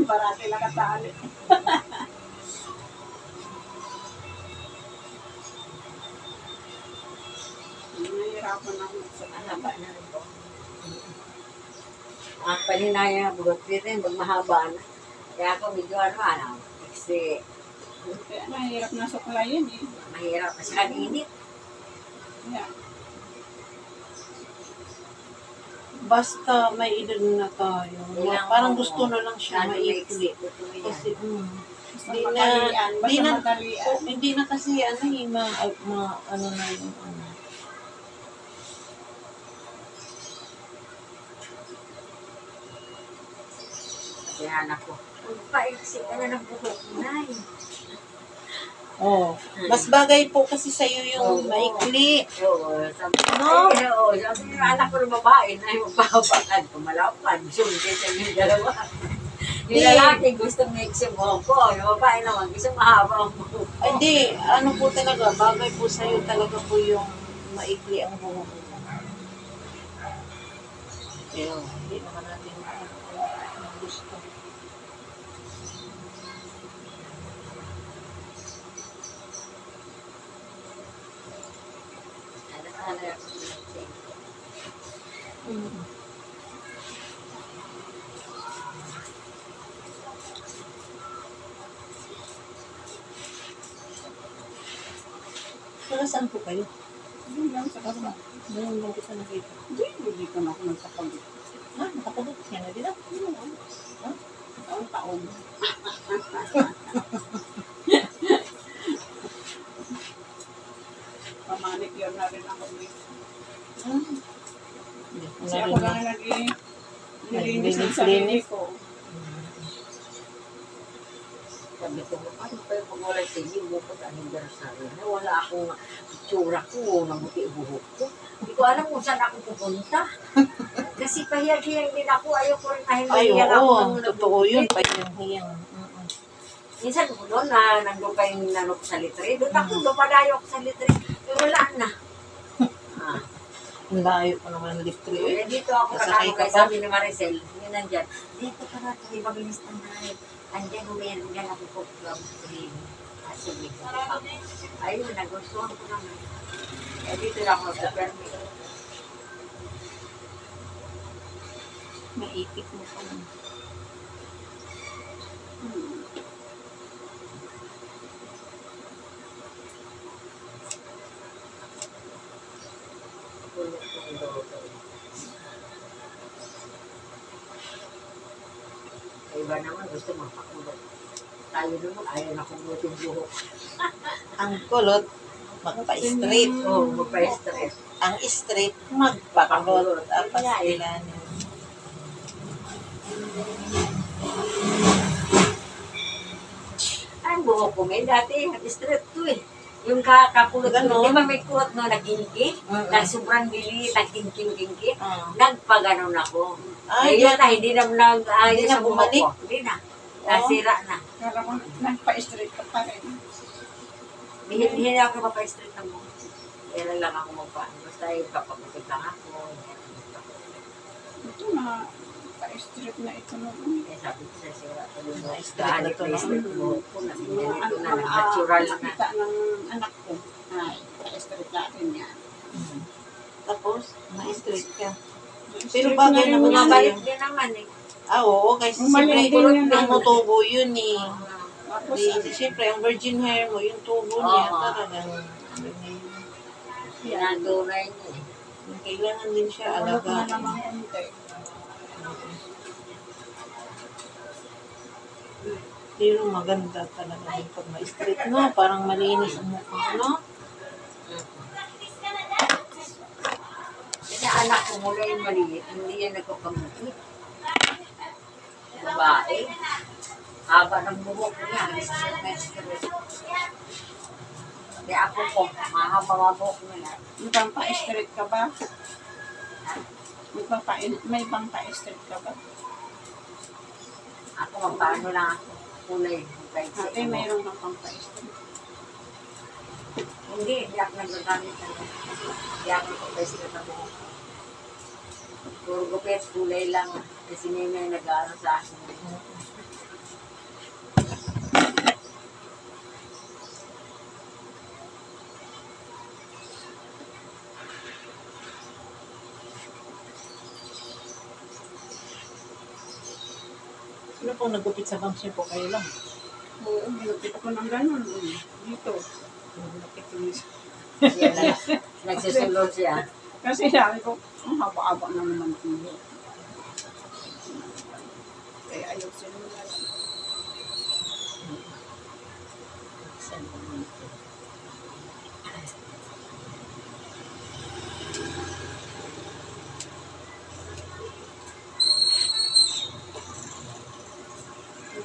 Parati nakatali. Nahihirapan ako sa Mahaba na rin po. Ang paninaya, bugot rin, mahaba na. Kaya ako medyo kasi Kaya mahirap na suklayin eh. mahirap kasi kaninit. Yeah. Basta may edad na tayo. Parang gusto na lang siya maikli. Kasi, Kasi, Basta Di na- madalian. di Basta na- madalian. hindi na kasi ano na yung kaya ako, paiksi ka na ng buhok na eh. mas bagay po kasi sa'yo yung maikli. Oo, sabi No? sabi ng anak ko ng babae na yung magpapakan, kumalapan, sundin sa yung dalawa. Yung lalaki gusto mix yung buhok ko, yung babae naman gusto mahaba ang buhok ko. Hindi, ano po talaga, bagay po sa'yo talaga po yung maikli ang buhok. Pero, hindi naman natin gusto. Saka saan po kayo? Doon lang sa kasa. Doon lang kita nakita. Hindi ka na ako nagkapagod. Nakapagod ka na dito? Taon. Pamanik yun na rin ako. Kasi ako lang nilinis ng sarili ko. Sabi ko, ano pa yung pag-wala sa inyo, bukod anniversary na wala akong itsura ko, namuti buhok ko. Hindi ko alam kung saan ako pupunta. Kasi pahiyag-hiyag din ako, ayoko rin Ay, kahihiyag ako. oo. ng Totoo yun. Pahiyang-hiyang. Minsan ko doon na nandun pa yung nanok sa litre. Doon ako, dumadayo ako sa litre. Pero wala na. Ang layo pa naman litre. Eh, dito ako Sasakay nakano ka kay pa? sabi ni Maricel, yun nandyan. Dito ka na, kay Magilis ng Nahay. Andyan, umayan dyan ako po. Sige. Ayun, nagustuhan ko naman. Eh, dito na ako nagpa-permit. Maipit mo pa naman. Iba naman gusto magpakulot. Tayo naman, ayaw na kumulot yung buhok. Ang kulot, magpa-straight. Oo, magpa-stress. Ang straight, magpakulot. Apas ilalim. Ang buhok ko may dati, straight to eh. Yung kakulot ko, Ganon? di ba may kulot no, nagkinki? Na sobrang dili, nagkinki-kinki. Nagpaganon ako. Ay, Ayun na, hindi na nag-ayos Hindi na sa buhok bumalik? ko. Hindi na. Nasira na. Kala ko nagpa-straight ka pa rin. Hindi ako mapa-straight ng buhok. Kaya lang ako magpaan. Basta yung kapag-upit lang ako. Ito na, pa-straight na ito noon. Kaya sabi ko sa sira ko yung buhok. Straight Dahil na to, no? straight yung buhok ko. Mga Nandito na, natural na. nakita ng anak ko. Ay, pa-straight natin yan. Tapos, ma-straight ka. Straight bagay na rin naman yan. Bumabalik din naman eh. Oo, kasi Mali siyempre, din yun, tumutubo yun eh. Tapos, Siyempre, ang virgin hair mo, yung tubo niya, Oo. talagang, Pinadunay niya eh. kailangan din siya alak na alagaan. naman konti. Pero maganda talaga yung pag ma-straight, no? Parang malinis ang mukha, no? Kasi anak ko mula yung maliit, hindi yan nagkakamuti. Babae. Haba ng buhok niya. Kaya ako po, mahaba mga buhok niya. May pang-pa-straight ka ba? May pang-pa-straight ka ba? Ako magpaano lang ako. Kulay. Ate, mayroon kang pang-pa-straight. Hindi ako nagagamit na. Hindi ako nagpa-straight na buhok. Puro gupit, kulay lang. Kasi may nag-aaral sa akin. pong nagupit sa bangsin po kayo lang. Oo, nilapit ako ng ganun. Dito. Nilapit ko yung Siya na, nagsusunod siya. kasi sabi ko, ang haba-haba na naman ito. Kaya ayaw siya nila.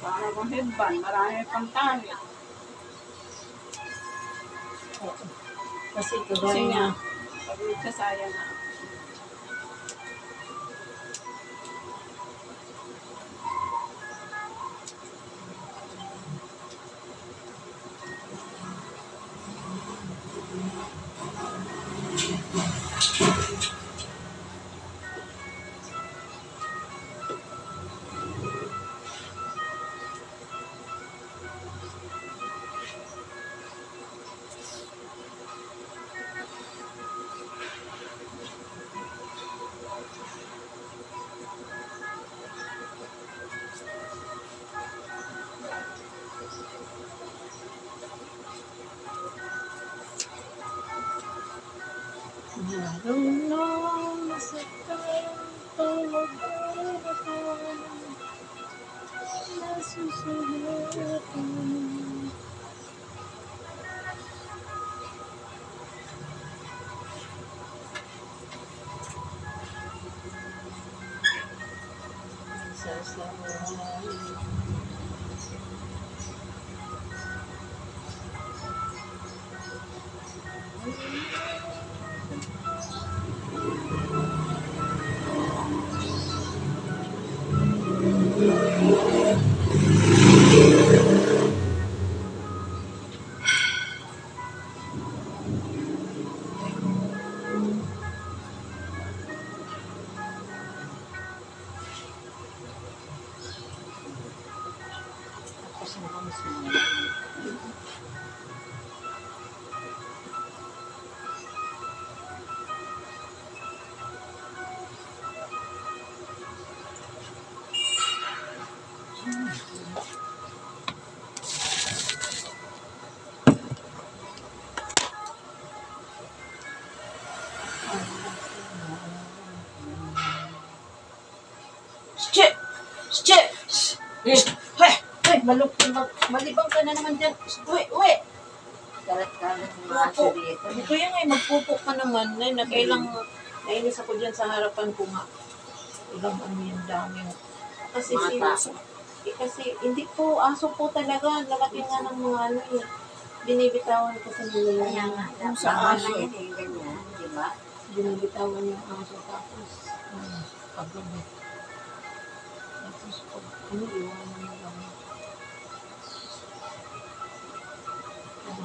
Para kung headband, marami pang tali. Kasi Kasi kagaya nga, nga, pag nagsasaya na. Marunong masaktan, tulog ako, nasusunod. Sasaway. Tapos ang pangsunod. Shit! Shit! Hey! Hey! Malibang ka na naman dyan. Uwi! Uwi! Kalat-kalat ng mga aso dito. Ito yan ay magpupo ka naman. Ay, nakailang nainis ako dyan sa harapan ko nga. Ilang ano yung dami. Kasi Mata. kasi hindi po, aso po talaga. Lalaki nga ng mga ano eh. Binibitawan ko sa nila. Kaya nga, Yung sa bawal aso. na yun eh, ganyan, di ba? Binibitawan yung aso. Tapos, paggabi. Tapos, pag ano, iwanan mo lang.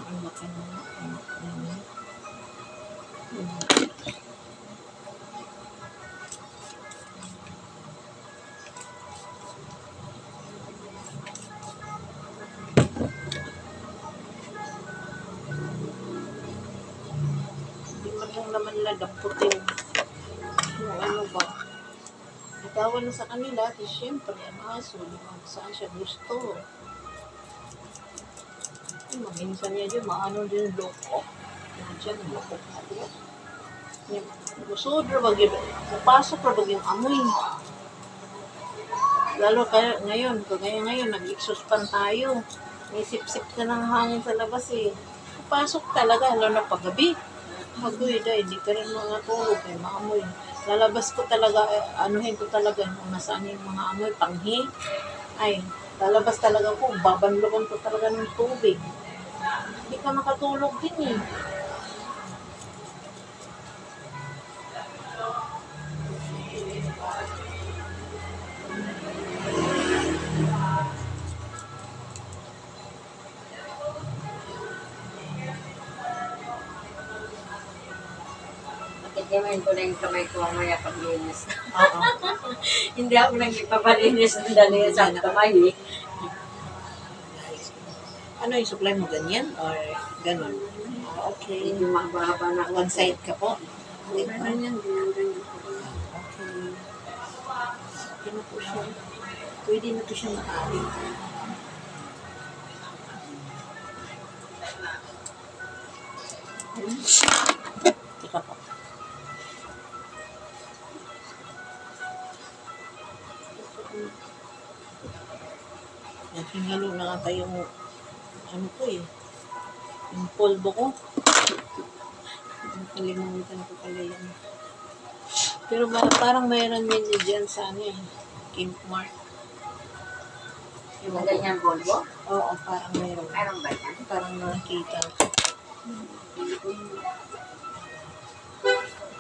Ang laki na nga. Hindi man lang naman nila damputin. Yung ano ba? Nagawa na sa kanila, at siyempre, ang aso, kung saan siya gusto. Maminsan niya dyan, maano din loko. Yan dyan, loko ako. Busod na ba yun? Napasok na ba yung amoy? Lalo kaya ngayon, kagaya ngayon, nag-exhaust pan tayo. May sip-sip na ng hangin sa labas eh. Napasok talaga, lalo na paggabi. Magoy dahil, hindi ka rin mga tulog eh, maamoy. Lalabas ko talaga, anuhin ko talaga kung nasaan yung mga amoy, panghi. Ay, lalabas talaga ko, babanlogan ko talaga ng tubig. Hindi ka makatulog din eh. Nakitimayin ko na yung kamay ko mamaya paglinis. Oo. Hindi ako nagpapalinis ng dali sa kamay eh. Ano yung supply mo, ganyan? Or ganun? Okay. Medyo mahaba na. One side ka po? Ganyan, ganyan, ganyan. Okay. Okay na po siya. Pwede na to siya makali. Teka pa. Yan, hinalo na ata yung ano ko eh. Yung polvo ko. Nakalimutan ko pala yan. Pero parang mayroon din yun dyan sa ano eh. Kim Mart. Yung ganyan Volvo? Oo, parang mayroon. Meron ba yan? Parang nakita.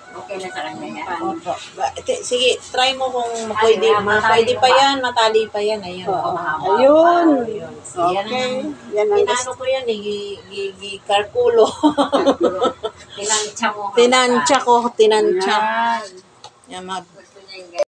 Okay na sa kanya yan. Opo. Sige, try mo kung pwede. Pwede pa yan, matali pa yan. Ayun. Oo, mahaba. Ayun. Ayun. Okay. Yan Yan ang Inano ko yan eh, gikarkulo. Tinansya mo. Tinansya ko, tinansya. Yan. Yan, Gusto niya yung